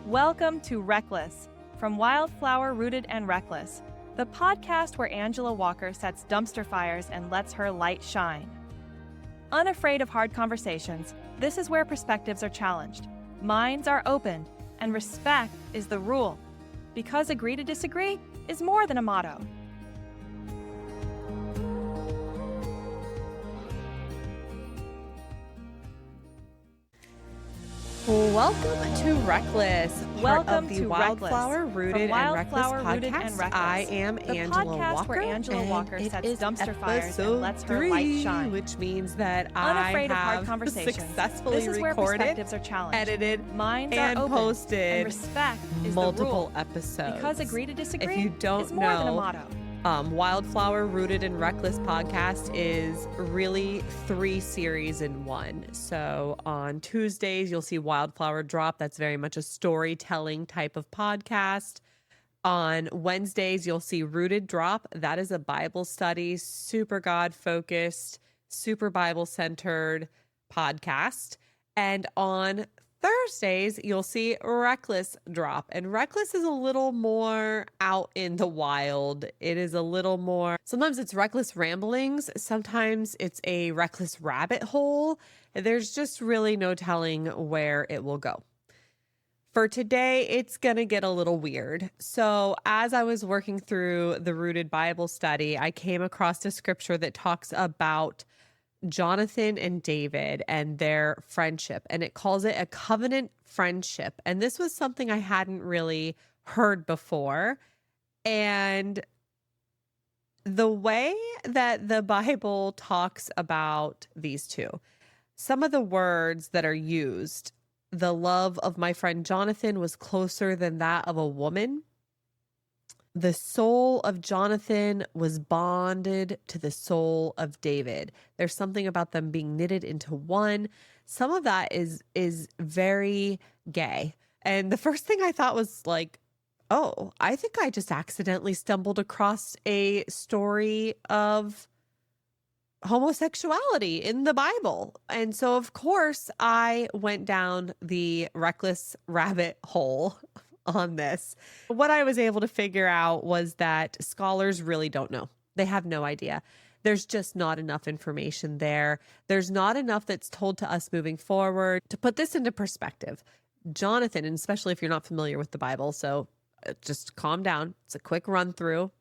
Welcome to Reckless, from Wildflower, Rooted and Reckless, the podcast where Angela Walker sets dumpster fires and lets her light shine. Unafraid of hard conversations, this is where perspectives are challenged, minds are opened, and respect is the rule. Because agree to disagree is more than a motto. Welcome to Reckless, Welcome of the to Wildflower, Reckless, Rooted, from and Reckless Wildflower, Rooted podcast. and Reckless, I am the Angela podcast Walker, where Angela and Walker it sets is dumpster fires and episode lets her light shine. which means that Unafraid I of hard have conversations, successfully this is where recorded, perspectives are challenged, edited, minds and are open, posted and respect is multiple the rule. episodes. Because agree to disagree if you don't is more than a know, motto. Wildflower, Rooted, and Reckless podcast is really 3 series in one. So on Tuesdays, you'll see Wildflower drop. That's very much a storytelling type of podcast. On Wednesdays, you'll see Rooted drop. That is a Bible study, super God-focused, super Bible-centered podcast. And on Thursdays, you'll see Reckless drop. And Reckless is a little more out in the wild. It is a little more, sometimes it's reckless ramblings. Sometimes it's a reckless rabbit hole. There's just really no telling where it will go. For today, it's going to get a little weird. So as I was working through the Rooted Bible study, I came across a scripture that talks about Jonathan and David and their friendship, and it calls it a covenant friendship. And this was something I hadn't really heard before. And the way that the Bible talks about these two, some of the words that are used, the love of my friend Jonathan was closer than that of a woman. The soul of Jonathan was bonded to the soul of David. There's something about them being knitted into one. Some of that is very gay. And the first thing I thought was like, oh, I think I just accidentally stumbled across a story of homosexuality in the Bible. And so, of course, I went down the reckless rabbit hole on this. What I was able to figure out was that scholars really don't know. They have no idea. There's just not enough information there. There's not enough that's told to us moving forward. To put this into perspective, Jonathan, and especially if you're not familiar with the Bible, so just calm down. It's a quick run through.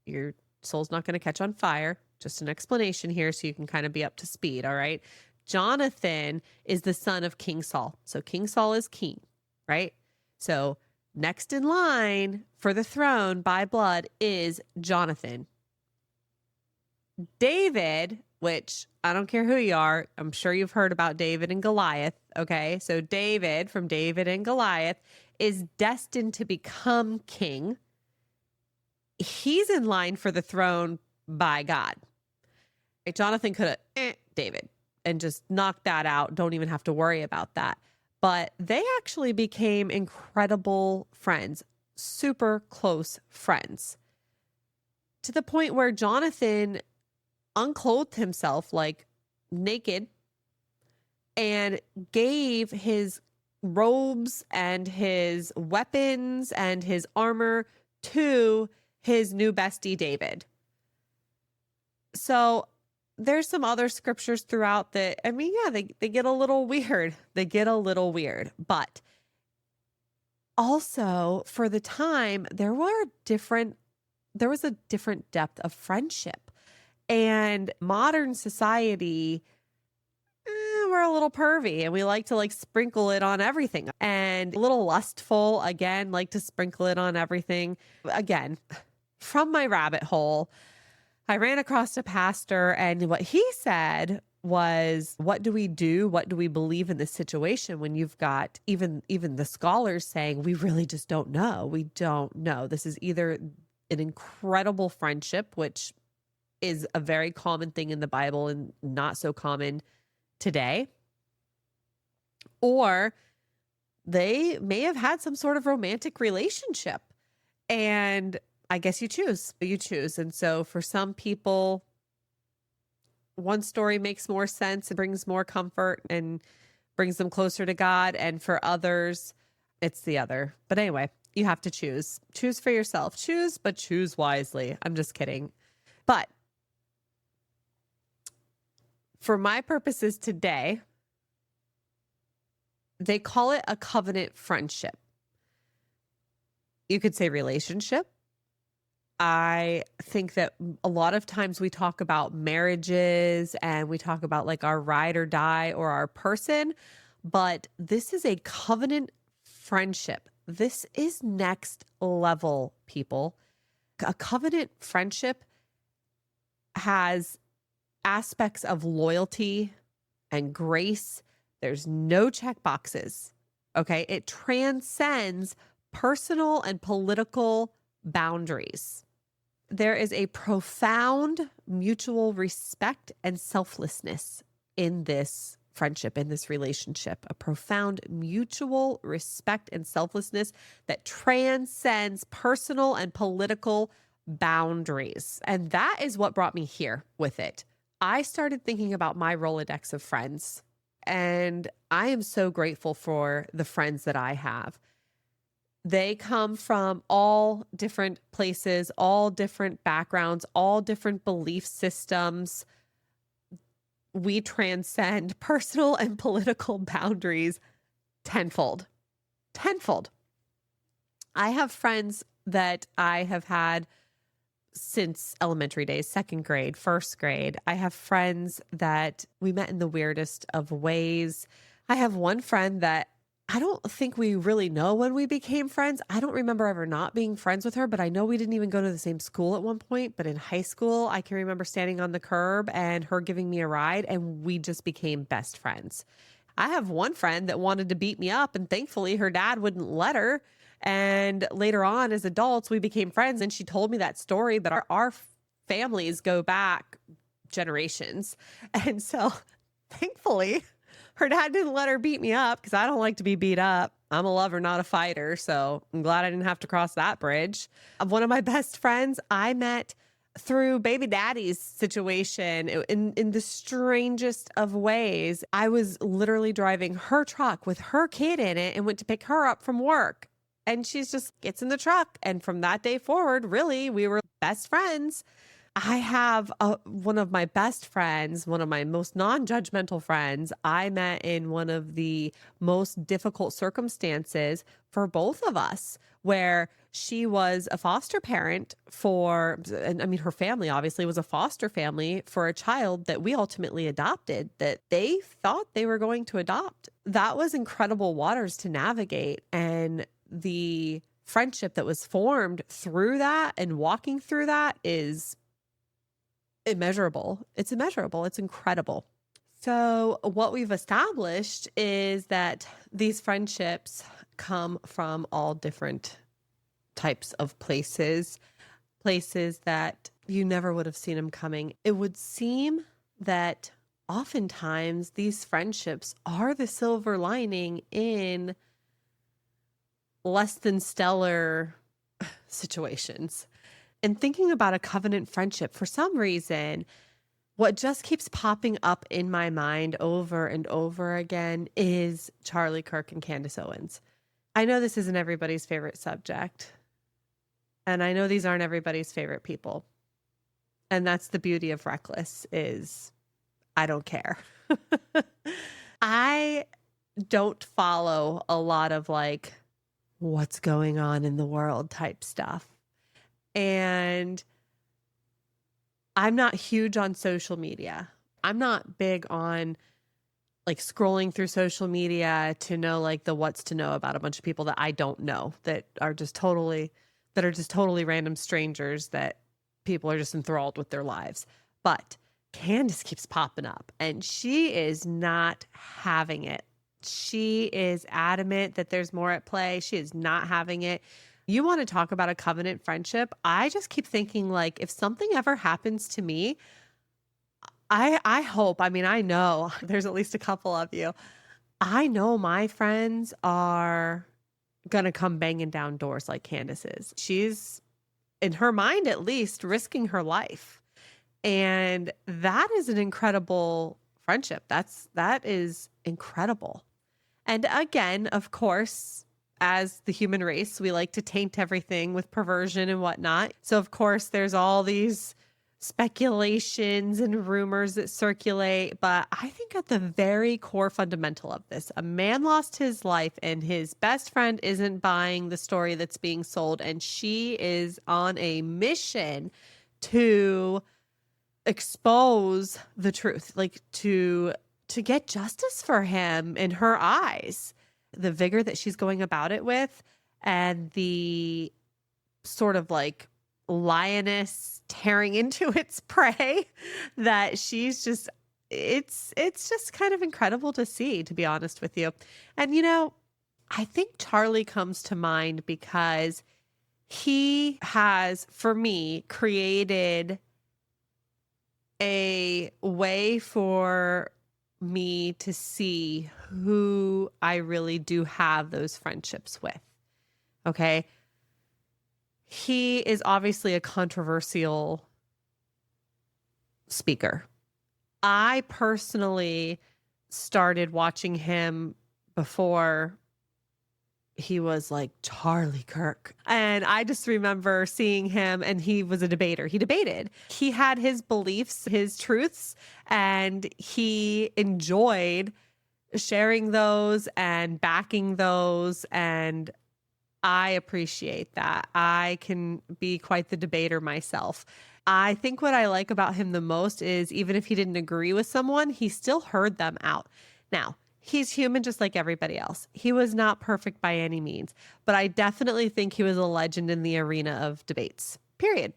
Your soul's not going to catch on fire. Just an explanation here so you can kind of be up to speed, all right? Jonathan is the son of King Saul. So King Saul is king, right? So next in line for the throne by blood is Jonathan. David, which I don't care who you are, I'm sure you've heard about David and Goliath, okay? So David, from David and Goliath, is destined to become king. He's in line for the throne by God. Jonathan could have, David, and just knocked that out. Don't even have to worry about that. But they actually became incredible friends, super close friends, to the point where Jonathan unclothed himself like naked and gave his robes and his weapons and his armor to his new bestie, David. So there's some other scriptures throughout that, I mean, yeah, they get a little weird. They get a little weird. But also for the time, there was a different depth of friendship. And modern society, we're a little pervy and we like to like sprinkle it on everything. And a little lustful, again, like to sprinkle it on everything. Again, from my rabbit hole, I ran across a pastor, and what he said was, what do we do? What do we believe in this situation when you've got even the scholars saying, we really just don't know. We don't know. This is either an incredible friendship, which is a very common thing in the Bible and not so common today, or they may have had some sort of romantic relationship. And I guess you choose. And so for some people, one story makes more sense and brings more comfort and brings them closer to God. And for others, It's the other. But anyway, you have to choose. Choose for yourself. Choose, but choose wisely. I'm just kidding. But for my purposes today, they call it a covenant friendship. You could say relationship. I think that a lot of times we talk about marriages and we talk about like our ride or die or our person, but this is a covenant friendship. This is next level, people. A covenant friendship has aspects of loyalty and grace. There's no check boxes. Okay. It transcends personal and political boundaries. There is a profound mutual respect and selflessness in this friendship, in this relationship, a profound mutual respect and selflessness that transcends personal and political boundaries. And that is what brought me here with it. I started thinking about my Rolodex of friends, and I am so grateful for the friends that I have. They come from all different places, all different backgrounds, all different belief systems. We transcend personal and political boundaries tenfold. Tenfold. I have friends that I have had since elementary days, second grade, first grade. I have friends that we met in the weirdest of ways. I have one friend that I don't think we really know when we became friends. I don't remember ever not being friends with her, but I know we didn't even go to the same school at one point. But in high school, I can remember standing on the curb and her giving me a ride, and we just became best friends. I have one friend that wanted to beat me up, and thankfully her dad wouldn't let her. And later on, as adults, we became friends, and she told me that story, but our families go back generations. And so thankfully, her dad didn't let her beat me up because I don't like to be beat up. I'm a lover, not a fighter. So I'm glad I didn't have to cross that bridge. One of my best friends I met through baby daddy's situation in the strangest of ways. I was literally driving her truck with her kid in it and went to pick her up from work. And she's just gets in the truck. And from that day forward, really, we were best friends. I have one of my best friends, one of my most non-judgmental friends. I met in one of the most difficult circumstances for both of us, where she was a foster parent and I mean, her family obviously was a foster family for a child that we ultimately adopted, that they thought they were going to adopt. That was incredible waters to navigate. And the friendship that was formed through that and walking through that is immeasurable. It's immeasurable. It's incredible. So what we've established is that these friendships come from all different types of places that you never would have seen them coming. It would seem that oftentimes these friendships are the silver lining in less than stellar situations. And thinking about a covenant friendship, for some reason, what just keeps popping up in my mind over and over again is Charlie Kirk and Candace Owens. I know this isn't everybody's favorite subject, and I know these aren't everybody's favorite people. And that's the beauty of Reckless, is I don't care. I don't follow a lot of like what's going on in the world type stuff. And I'm not huge on social media. I'm not big on like scrolling through social media to know like the what's to know about a bunch of people that I don't know, that are just totally random strangers that people are just enthralled with their lives. But Candace keeps popping up and she is not having it. She is adamant that there's more at play. She is not having it. You want to talk about a covenant friendship? I just keep thinking like, if something ever happens to me, I hope, I mean, I know there's at least a couple of you. I know my friends are going to come banging down doors like Candace is. She's, in her mind at least, risking her life. And that is an incredible friendship. That is incredible. And again, of course, as the human race, we like to taint everything with perversion and whatnot. So, of course, there's all these speculations and rumors that circulate. But I think at the very core fundamental of this, a man lost his life and his best friend isn't buying the story that's being sold. And she is on a mission to expose the truth, like to get justice for him in her eyes. The vigor that she's going about it with, and the sort of like lioness tearing into its prey that she's just, it's just kind of incredible to see, to be honest with you. And, you know, I think Charlie comes to mind because he has, for me, created a way for me to see who I really do have those friendships with. Okay. He is obviously a controversial speaker. I personally started watching him before he was like Charlie Kirk. And I just remember seeing him, and he was a debater. He debated. He had his beliefs, his truths, and he enjoyed sharing those and backing those. And I appreciate that. I can be quite the debater myself. I think what I like about him the most is even if he didn't agree with someone, he still heard them out. Now, he's human just like everybody else. He was not perfect by any means, but I definitely think he was a legend in the arena of debates, period.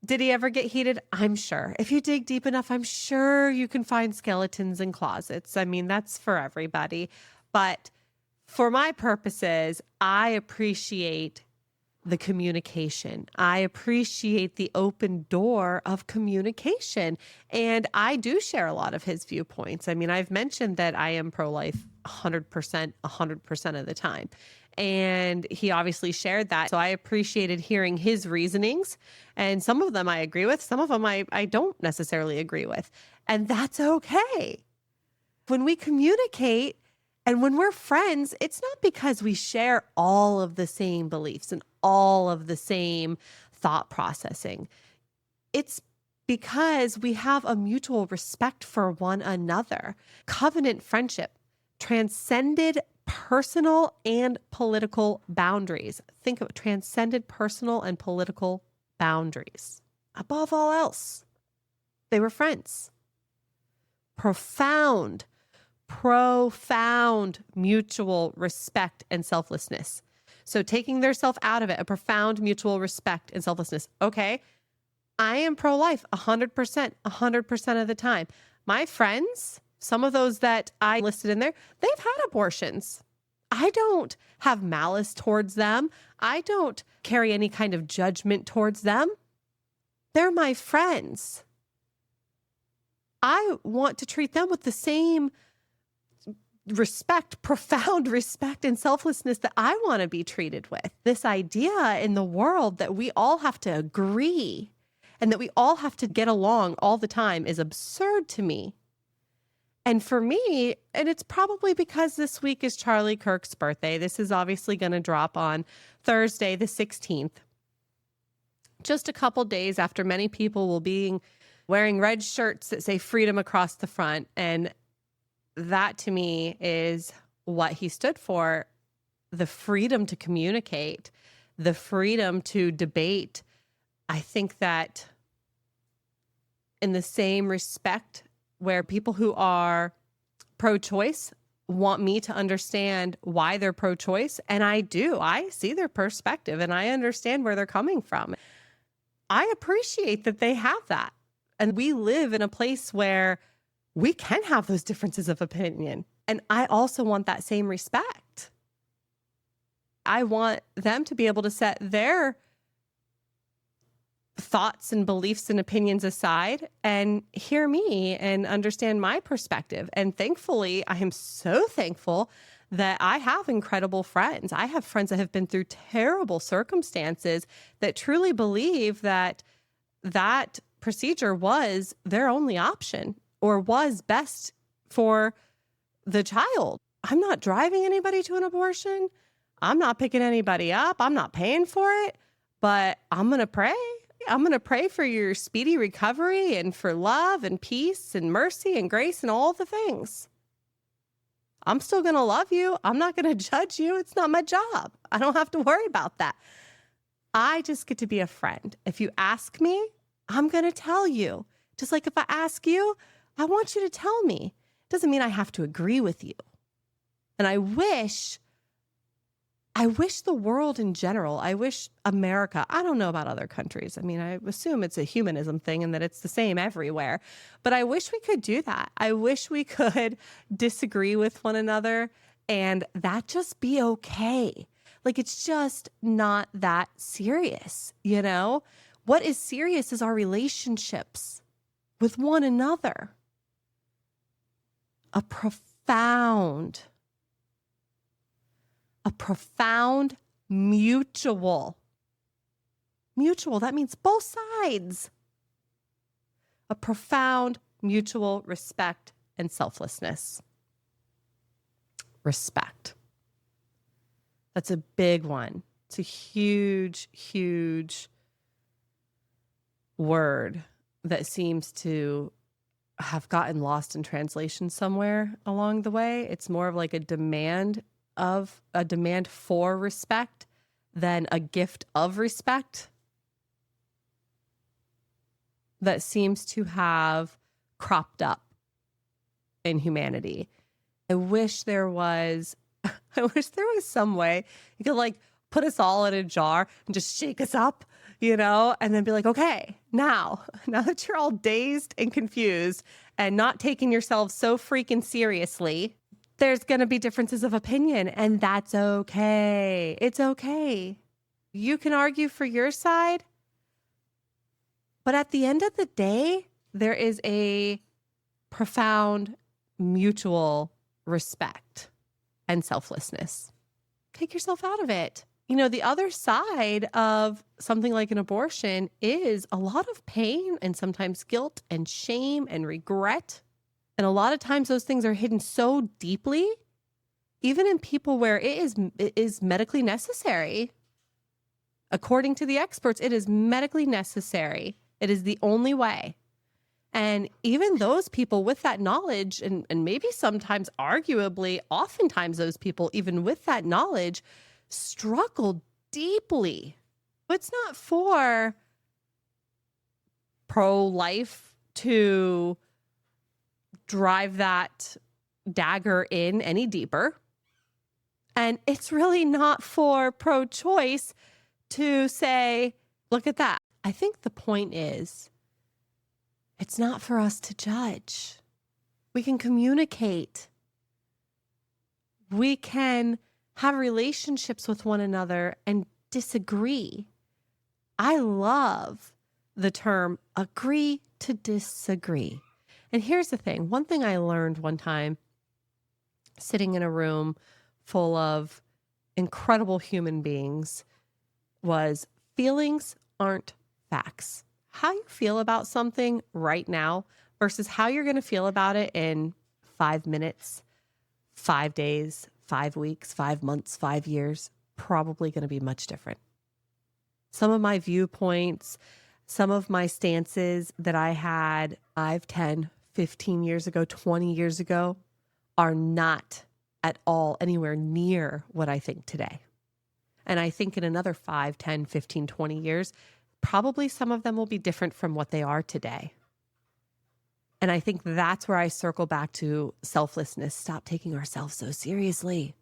Did he ever get heated? I'm sure. If you dig deep enough, I'm sure you can find skeletons in closets. I mean, that's for everybody. But for my purposes, I appreciate the communication. I appreciate the open door of communication. And I do share a lot of his viewpoints. I mean, I've mentioned that I am pro-life 100% of the time. And he obviously shared that. So I appreciated hearing his reasonings. And some of them I agree with. Some of them I don't necessarily agree with. And that's okay. When we communicate and when we're friends, it's not because we share all of the same beliefs and all of the same thought processing. It's because we have a mutual respect for one another. Covenant friendship transcended personal and political boundaries. Think of it, transcended personal and political boundaries. Above all else, they were friends. Profound mutual respect and selflessness. So taking their self out of it, a profound mutual respect and selflessness. Okay, I am pro-life 100% of the time. My friends, some of those that I listed in there, they've had abortions. I don't have malice towards them. I don't carry any kind of judgment towards them. They're my friends. I want to treat them with the same respect, profound respect and selflessness that I want to be treated with. This idea in the world that we all have to agree and that we all have to get along all the time is absurd to me. And for me, and it's probably because this week is Charlie Kirk's birthday. This is obviously going to drop on Thursday, the 16th. Just a couple days after many people will be wearing red shirts that say freedom across the front. And that to me is what he stood for. The freedom to communicate, the freedom to debate. I think that in the same respect where people who are pro-choice want me to understand why they're pro-choice, and I do. I see their perspective and I understand where they're coming from. I appreciate that they have that. And we live in a place where we can have those differences of opinion. And I also want that same respect. I want them to be able to set their thoughts and beliefs and opinions aside and hear me and understand my perspective. And thankfully, I am so thankful that I have incredible friends. I have friends that have been through terrible circumstances that truly believe that that procedure was their only option or was best for the child. I'm not driving anybody to an abortion. I'm not picking anybody up. I'm not paying for it, but I'm going to pray. I'm going to pray for your speedy recovery and for love and peace and mercy and grace and all the things. I'm still going to love you. I'm not going to judge you. It's not my job. I don't have to worry about that. I just get to be a friend. If you ask me, I'm going to tell you. Just like if I ask you, I want you to tell me. Doesn't mean I have to agree with you. And I wish the world in general, I wish America, I don't know about other countries. I mean, I assume it's a humanism thing and that it's the same everywhere. But I wish we could do that. I wish we could disagree with one another and that just be okay. Like, it's just not that serious, you know? What is serious is our relationships with one another. A profound mutual, that means both sides. A profound mutual respect and selflessness. Respect. That's a big one. It's a huge, huge word that seems to have gotten lost in translation somewhere along the way. It's more of like a demand for respect than a gift of respect that seems to have cropped up in humanity. I wish there was some way you could like put us all in a jar and just shake us up, you know, and then be like, okay, now that you're all dazed and confused and not taking yourselves so freaking seriously, there's going to be differences of opinion, and that's okay. It's okay. You can argue for your side, but at the end of the day, there is a profound mutual respect and selflessness. Take yourself out of it. You know, the other side of something like an abortion is a lot of pain and sometimes guilt and shame and regret. And a lot of times those things are hidden so deeply, even in people where it is medically necessary. According to the experts, it is medically necessary. It is the only way. And even those people with that knowledge, and maybe sometimes arguably, oftentimes those people, even with that knowledge, struggle deeply. It's not for pro-life to drive that dagger in any deeper. And it's really not for pro-choice to say, look at that. I think the point is, it's not for us to judge. We can communicate. We can have relationships with one another and disagree. I love the term agree to disagree. And here's the thing. One thing I learned one time, sitting in a room full of incredible human beings, was feelings aren't facts. How you feel about something right now versus how you're going to feel about it in 5 minutes, 5 days, 5 weeks, 5 months, 5 years, probably going to be much different. Some of my viewpoints, some of my stances that I had 5, 10, 15 years ago, 20 years ago, are not at all anywhere near what I think today. And I think in another 5, 10, 15, 20 years, probably some of them will be different from what they are today. And I think that's where I circle back to selflessness. Stop taking ourselves so seriously.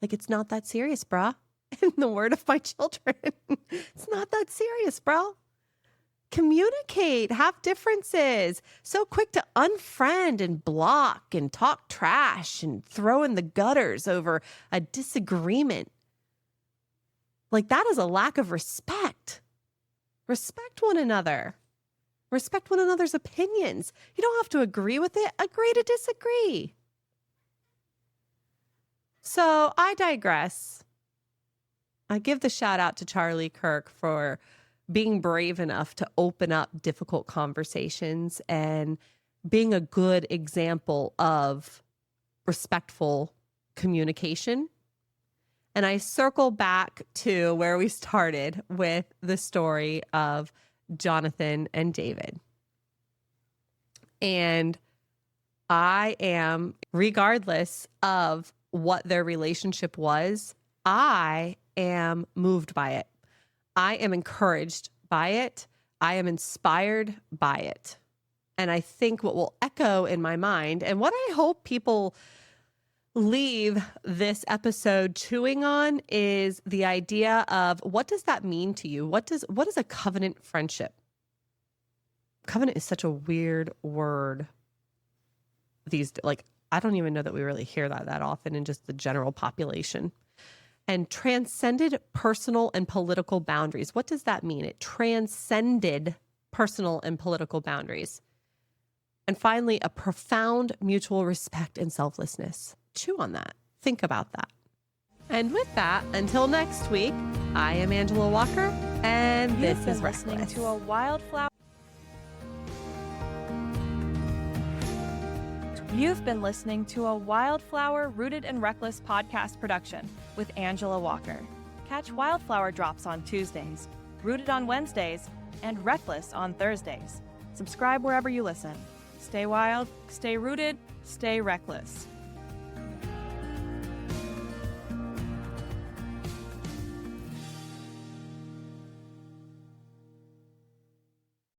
Like, it's not that serious, bruh. In the word of my children, it's not that serious, bro. Communicate, have differences. So quick to unfriend and block and talk trash and throw in the gutters over a disagreement. Like, that is a lack of respect. Respect one another. Respect one another's opinions. You don't have to agree with it. Agree to disagree. So I digress. I give the shout out to Charlie Kirk for being brave enough to open up difficult conversations and being a good example of respectful communication And I circle back to where we started with the story of Jonathan and David. And I am, regardless of what their relationship was, I am moved by it. I am encouraged by it. I am inspired by it. And I think what will echo in my mind, and what I hope people leave this episode chewing on, is the idea of, what does that mean to you? What is a covenant friendship? Covenant is such a weird word. I don't even know that we really hear that often in just the general population. And transcended personal and political boundaries. What does that mean? It transcended personal and political boundaries. And finally, a profound mutual respect and selflessness. Chew on that. Think about that. And with that, until next week, I am Angela Walker, and this is listening to a Wildflower. You've been listening to a Wildflower Rooted and Reckless podcast production with Angela Walker. Catch Wildflower drops on Tuesdays, Rooted on Wednesdays, and Reckless on Thursdays. Subscribe wherever you listen. Stay wild, stay rooted, stay reckless.